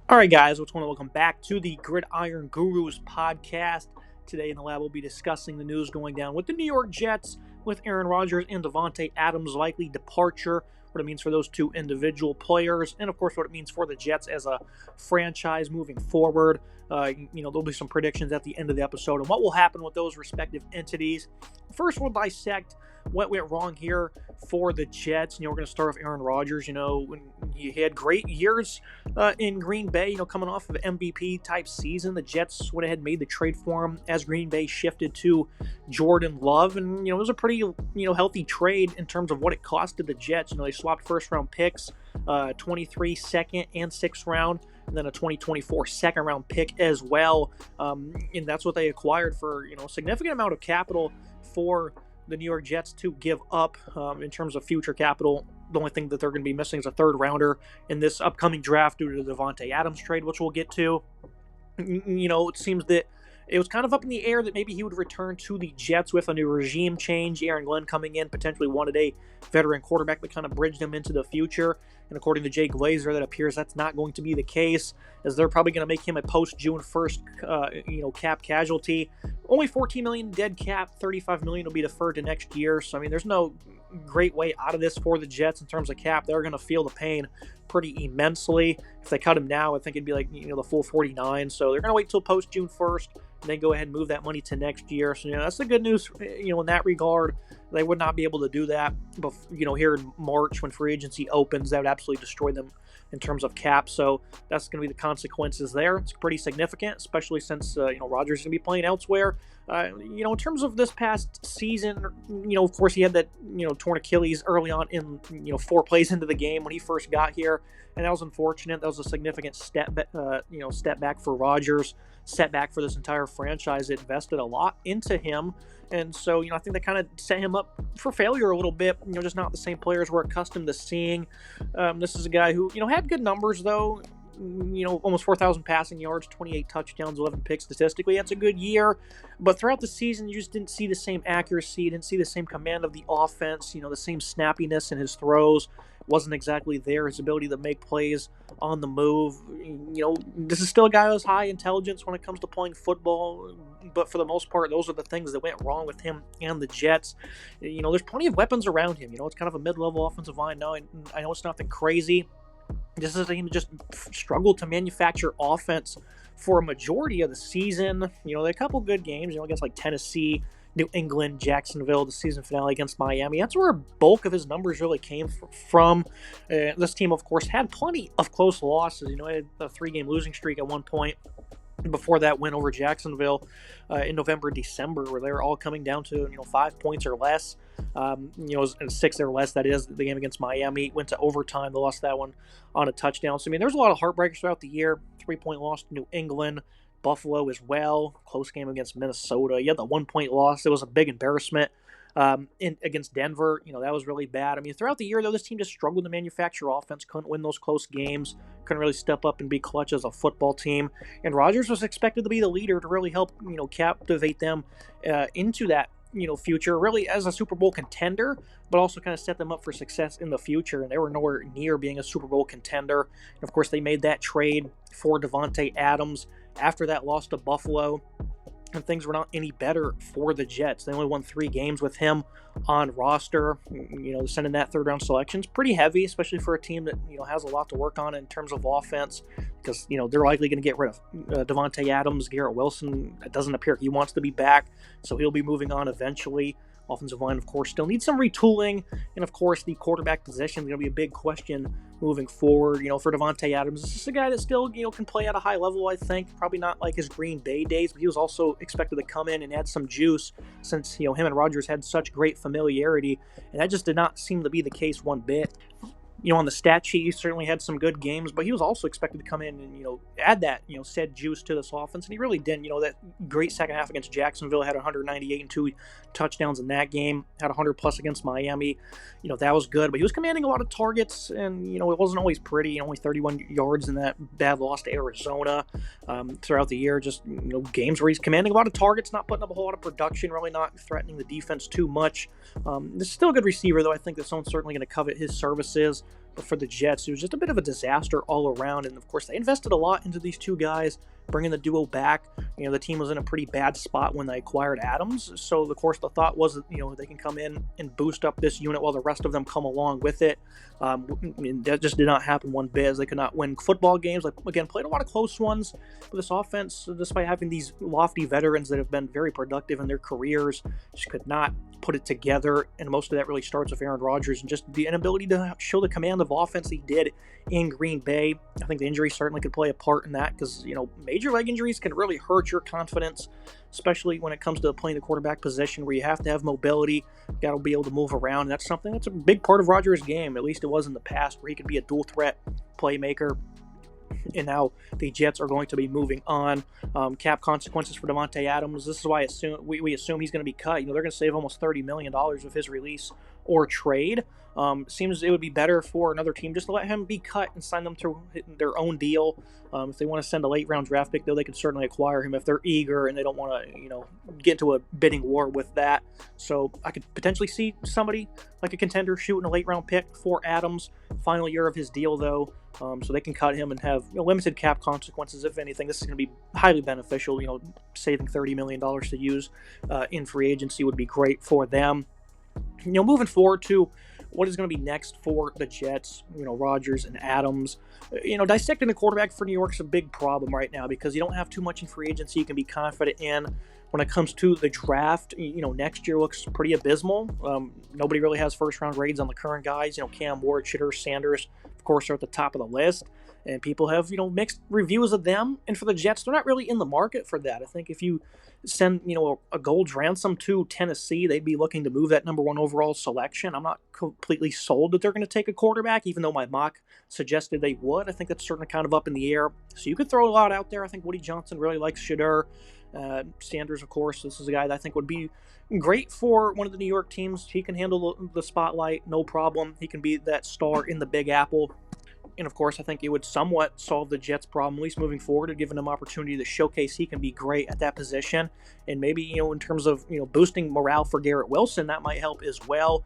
All right, guys, what's going on? Welcome back to the Gridiron Gurus podcast. Today in the lab, we'll be discussing the news going down with the New York Jets, with Aaron Rodgers and Davante Adams' likely departure, what it means for those two individual players, and of course, what it means for the Jets as a franchise moving forward. There'll be some predictions at the end of the episode and what will happen with those respective entities. First, we'll dissect what went wrong here for the Jets. We're going to start with Aaron Rodgers. When he had great years in Green Bay, coming off of an MVP type season, the Jets went ahead and made the trade for him as Green Bay shifted to Jordan Love, and it was a pretty healthy trade in terms of what it costed the Jets. They swapped first round picks, 23 second and sixth round, and then a 2024 second round pick as well, and that's what they acquired for a significant amount of capital for the New York Jets to give up in terms of future capital. The only thing that they're going to be missing is a third rounder in this upcoming draft due to the Davante Adams trade, which we'll get to. It seems that it was kind of up in the air that maybe he would return to the Jets with a new regime change. Aaron Glenn coming in, potentially wanted a veteran quarterback that kind of bridged him into the future. And according to Jay Glazer, that appears that's not going to be the case, as they're probably going to make him a post-June 1st, cap casualty. Only $14 million dead cap, $35 million will be deferred to next year. So, there's no great way out of this for the Jets in terms of cap. They're going to feel the pain pretty immensely. If they cut him now, I think it'd be like, the full 49. So they're going to wait till post-June 1st and then go ahead and move that money to next year. So, that's the good news, in that regard. They would not be able to do that, here in March when free agency opens. That would absolutely destroy them in terms of cap. So that's going to be the consequences there. It's pretty significant, especially since, Rodgers is going to be playing elsewhere. In terms of this past season, of course he had that, torn Achilles early on in, 4 plays into the game when he first got here. And that was unfortunate. That was a significant step back for Rodgers, setback for this entire franchise. It invested a lot into him. And so, I think that kind of set him up for failure a little bit, just not the same players we're accustomed to seeing. This is a guy who, had good numbers, though. Almost 4,000 passing yards, 28 touchdowns, 11 picks statistically. That's a good year. But throughout the season, you just didn't see the same accuracy, didn't see the same command of the offense, the same snappiness in his throws wasn't exactly there. His ability to make plays on the move. This is still a guy who has high intelligence when it comes to playing football, but for the most part, those are the things that went wrong with him and the Jets. There's plenty of weapons around him. It's kind of a mid-level offensive line now. I know it's nothing crazy. This is a team that just struggled to manufacture offense for a majority of the season. They had a couple good games, against like Tennessee, New England, Jacksonville, the season finale against Miami. That's where a bulk of his numbers really came from. This team, of course, had plenty of close losses. It had a 3-game losing streak at one point. Before that win over Jacksonville in November, December, where they were all coming down to 5 points or less. 6 or less. That is the game against Miami. Went to overtime. They lost that one on a touchdown. So there's a lot of heartbreakers throughout the year. 3-point loss to New England, Buffalo as well. Close game against Minnesota. You had the 1-point loss. It was a big embarrassment. Against Denver, that was really bad. Throughout the year, though, this team just struggled to manufacture offense, couldn't win those close games, couldn't really step up and be clutch as a football team. And Rodgers was expected to be the leader to really help, captivate them into that, future, really as a Super Bowl contender, but also kind of set them up for success in the future. And they were nowhere near being a Super Bowl contender. And of course, they made that trade for Davante Adams after that loss to Buffalo. And things were not any better for the Jets. They only won 3 games with him on roster. Sending that third-round selection is pretty heavy, especially for a team that has a lot to work on in terms of offense, because they're likely going to get rid of Davante Adams. Garrett Wilson, it doesn't appear he wants to be back, so he'll be moving on eventually. Offensive line, of course, still needs some retooling. And, of course, the quarterback position is going to be a big question moving forward. For Davante Adams, this is a guy that still, can play at a high level, I think. Probably not like his Green Bay days, but he was also expected to come in and add some juice since, him and Rodgers had such great familiarity. And that just did not seem to be the case one bit. On the stat sheet, he certainly had some good games, but he was also expected to come in and, add that, said juice to this offense, and he really didn't. That great second half against Jacksonville, had 198 and 2 touchdowns in that game, had 100+ against Miami. That was good, but he was commanding a lot of targets, and, it wasn't always pretty. Only 31 yards in that bad loss to Arizona throughout the year. Just, games where he's commanding a lot of targets, not putting up a whole lot of production, really not threatening the defense too much. This is still a good receiver, though. I think that someone's certainly going to covet his services for the Jets. It was just a bit of a disaster all around, and of course they invested a lot into these two guys, bringing the duo back. The team was in a pretty bad spot when they acquired Adams, so of course the thought was that they can come in and boost up this unit while the rest of them come along with it. That just did not happen one bit, as they could not win football games. Like, again, played a lot of close ones, but this offense, despite having these lofty veterans that have been very productive in their careers, just could not put it together, and most of that really starts with Aaron Rodgers and just the inability to show the command of offense he did in Green Bay. I think the injury certainly could play a part in that, because major leg injuries can really hurt your confidence, especially when it comes to playing the quarterback position, where you have to have mobility, you got to be able to move around. And that's something that's a big part of Rodgers' game. At least it was in the past, where he could be a dual threat playmaker. And now the Jets are going to be moving on. Cap consequences for Davante Adams. This is why we assume he's going to be cut. They're going to save almost $30 million with his release or trade. Seems it would be better for another team just to let him be cut and sign them to their own deal. If they want to send a late-round draft pick, though, they could certainly acquire him if they're eager and they don't want to, get into a bidding war with that. So I could potentially see somebody like a contender shooting a late-round pick for Adams. Final year of his deal, though, so they can cut him and have limited cap consequences. If anything, this is going to be highly beneficial. Saving $30 million to use in free agency would be great for them. Moving forward to what is going to be next for the Jets, Rodgers and Adams. Dissecting the quarterback for New York is a big problem right now, because you don't have too much in free agency you can be confident in. When it comes to the draft, next year looks pretty abysmal. Nobody really has first-round grades on the current guys. Cam Ward, Chitter, Sanders, of course, are at the top of the list. And people have, mixed reviews of them. And for the Jets, they're not really in the market for that. I think if you send, a gold ransom to Tennessee, they'd be looking to move that number 1 overall selection. I'm not completely sold that they're going to take a quarterback, even though my mock suggested they would. I think that's certainly kind of up in the air. So you could throw a lot out there. I think Woody Johnson really likes Shadur. Sanders, of course, this is a guy that I think would be great for one of the New York teams. He can handle the spotlight, no problem. He can be that star in the Big Apple. And, of course, I think it would somewhat solve the Jets' problem, at least moving forward, and giving him opportunity to showcase he can be great at that position. And maybe, in terms of, boosting morale for Garrett Wilson, that might help as well.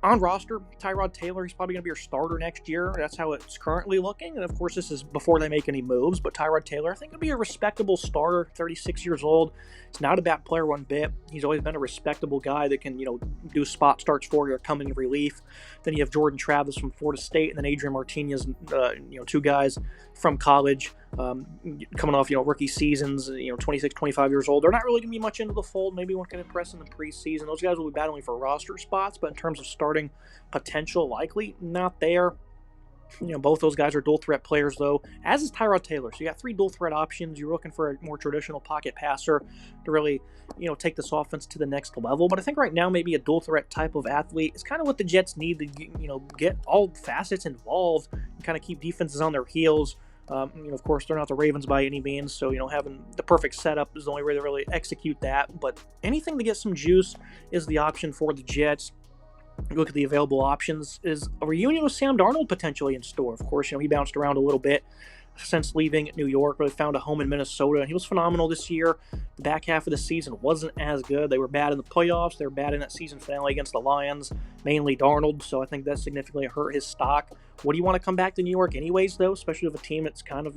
On roster, Tyrod Taylor, he's probably going to be your starter next year. That's how it's currently looking. And, of course, this is before they make any moves. But Tyrod Taylor, I think, will be a respectable starter, 36 years old. He's not a bad player one bit. He's always been a respectable guy that can, do spot starts for you or come in relief. Then you have Jordan Travis from Florida State, and then Adrian Martinez, two guys from college coming off, rookie seasons, 26, 25 years old. They're not really going to be much into the fold. Maybe one can impress in the preseason. Those guys will be battling for roster spots, but in terms of starting potential, likely not there. Both those guys are dual threat players, though, as is Tyrod Taylor. So you got 3 dual threat options. You're looking for a more traditional pocket passer to really, take this offense to the next level. But I think right now maybe a dual threat type of athlete is kind of what the Jets need to, get all facets involved and kind of keep defenses on their heels. Of course, they're not the Ravens by any means, so, having the perfect setup is the only way to really execute that. But anything to get some juice is the option for the Jets. Look at the available options. Is a reunion with Sam Darnold potentially in store? Of course, he bounced around a little bit since leaving New York, really found a home in Minnesota. He was phenomenal this year. The back half of the season wasn't as good. They were bad in the playoffs. They were bad in that season finale against the Lions, mainly Darnold, so I think that significantly hurt his stock. Would he want to come back to New York anyways, though, especially with a team that's kind of,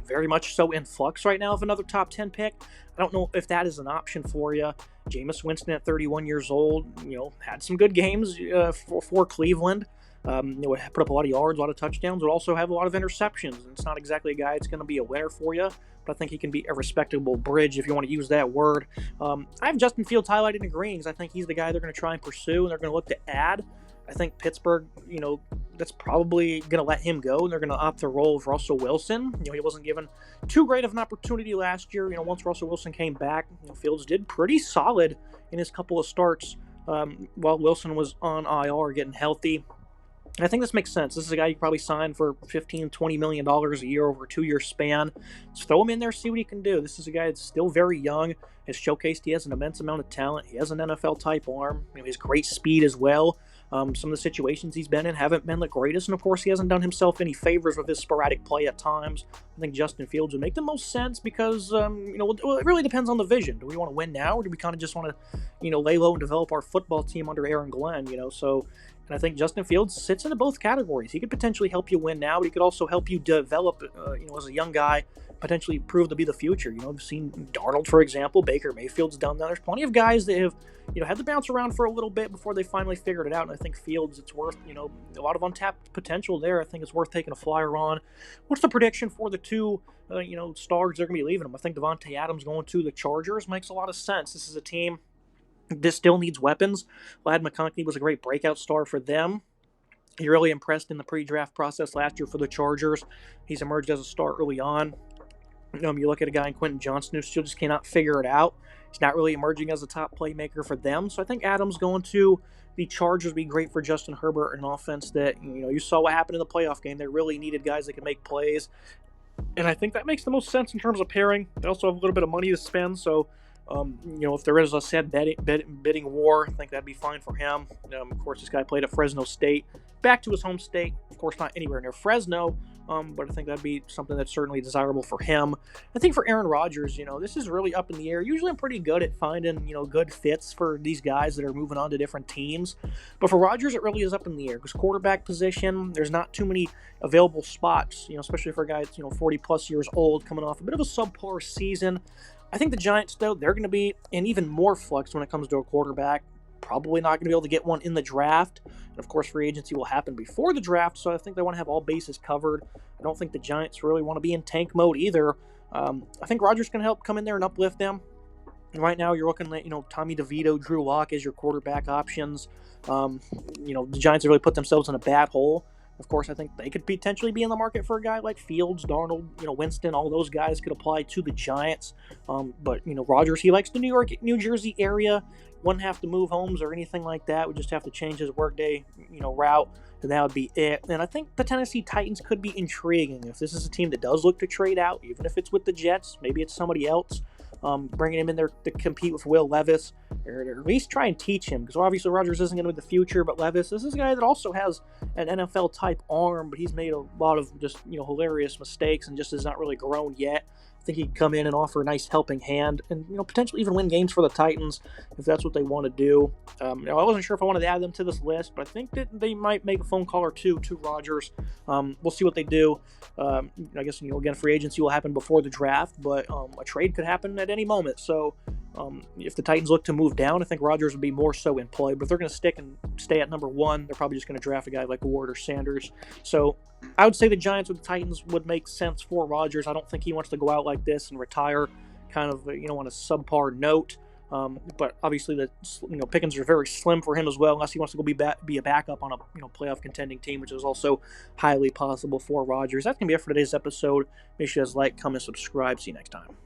very much so in flux right now of another top 10 pick? I don't know if that is an option for you. Jameis Winston at 31 years old, had some good games for Cleveland. Put up a lot of yards, a lot of touchdowns, would also have a lot of interceptions. And it's not exactly a guy that's going to be a winner for you, but I think he can be a respectable bridge if you want to use that word. I have Justin Fields highlighted in green because I think he's the guy they're going to try and pursue, and they're going to look to add. I think Pittsburgh, that's probably going to let him go, and they're going to opt to roll with Russell Wilson. He wasn't given too great of an opportunity last year. Once Russell Wilson came back, Fields did pretty solid in his couple of starts while Wilson was on IR getting healthy. And I think this makes sense. This is a guy you could probably sign for $15, $20 million a year over a 2-year span. Just throw him in there, see what he can do. This is a guy that's still very young, has showcased he has an immense amount of talent. He has an NFL-type arm. He has great speed as well. Some of the situations he's been in haven't been the greatest, and of course he hasn't done himself any favors with his sporadic play at times. I think Justin Fields would make the most sense because, it really depends on the vision. Do we want to win now, or do we kind of just want to, lay low and develop our football team under Aaron Glenn? So And I think Justin Fields sits into both categories. He could potentially help you win now, but he could also help you develop, as a young guy, potentially prove to be the future. I've seen Darnold, for example. Baker Mayfield's done that. There's plenty of guys that have, had to bounce around for a little bit before they finally figured it out. And I think Fields, it's worth, a lot of untapped potential there. I think it's worth taking a flyer on. What's the prediction for the two, stars they're going to be leaving them? I think Davante Adams going to the Chargers makes a lot of sense. This is a team this still needs weapons. Ladd McConkey was a great breakout star for them. He really impressed in the pre-draft process last year for the Chargers. He's emerged as a star early on. You look at a guy in Quentin Johnston who still just cannot figure it out. He's not really emerging as a top playmaker for them. So I think Adams going to the Chargers would be great for Justin Herbert, an offense that, you saw what happened in the playoff game. They really needed guys that could make plays. And I think that makes the most sense in terms of pairing. They also have a little bit of money to spend, so if there is a said bidding war, I think that'd be fine for him. Of course, this guy played at Fresno State, back to his home state. Of course, not anywhere near Fresno, but I think that'd be something that's certainly desirable for him. I think for Aaron Rodgers, this is really up in the air. Usually I'm pretty good at finding, good fits for these guys that are moving on to different teams. But for Rodgers, it really is up in the air because quarterback position, there's not too many available spots, especially for a guy that's, 40-plus years old, coming off a bit of a subpar season. I think the Giants, though, they're going to be in even more flux when it comes to a quarterback. Probably not going to be able to get one in the draft. And, of course, free agency will happen before the draft, so I think they want to have all bases covered. I don't think the Giants really want to be in tank mode either. I think Rodgers can help come in there and uplift them. And right now, you're looking at, Tommy DeVito, Drew Lock as your quarterback options. The Giants have really put themselves in a bad hole. Of course, I think they could potentially be in the market for a guy like Fields, Darnold, Winston. All those guys could apply to the Giants. But Rodgers, he likes the New York, New Jersey area. Wouldn't have to move homes or anything like that. Would just have to change his workday, route, and that would be it. And I think the Tennessee Titans could be intriguing if this is a team that does look to trade out, even if it's with the Jets. Maybe it's somebody else. Bringing him in there to compete with Will Levis, or at least try and teach him, because obviously Rodgers isn't going to be the future, but Levis, this is a guy that also has an NFL-type arm, but he's made a lot of just, hilarious mistakes and just has not really grown yet. I think he could come in and offer a nice helping hand and, potentially even win games for the Titans if that's what they want to do. I wasn't sure if I wanted to add them to this list, but I think that they might make a phone call or two to Rodgers. We'll see what they do. I guess, again, free agency will happen before the draft, but a trade could happen at any moment. So if the Titans look to move down, I think Rodgers would be more so in play. But if they're going to stay at number one, they're probably just going to draft a guy like Ward or Sanders. So I would say the Giants or the Titans would make sense for Rodgers. I don't think he wants to go out like this and retire kind of, on a subpar note. But obviously the pickings are very slim for him as well, unless he wants to go be a backup on a playoff contending team, which is also highly possible for Rodgers. That's gonna be it for today's episode. Make sure you guys like, comment, subscribe. See you next time.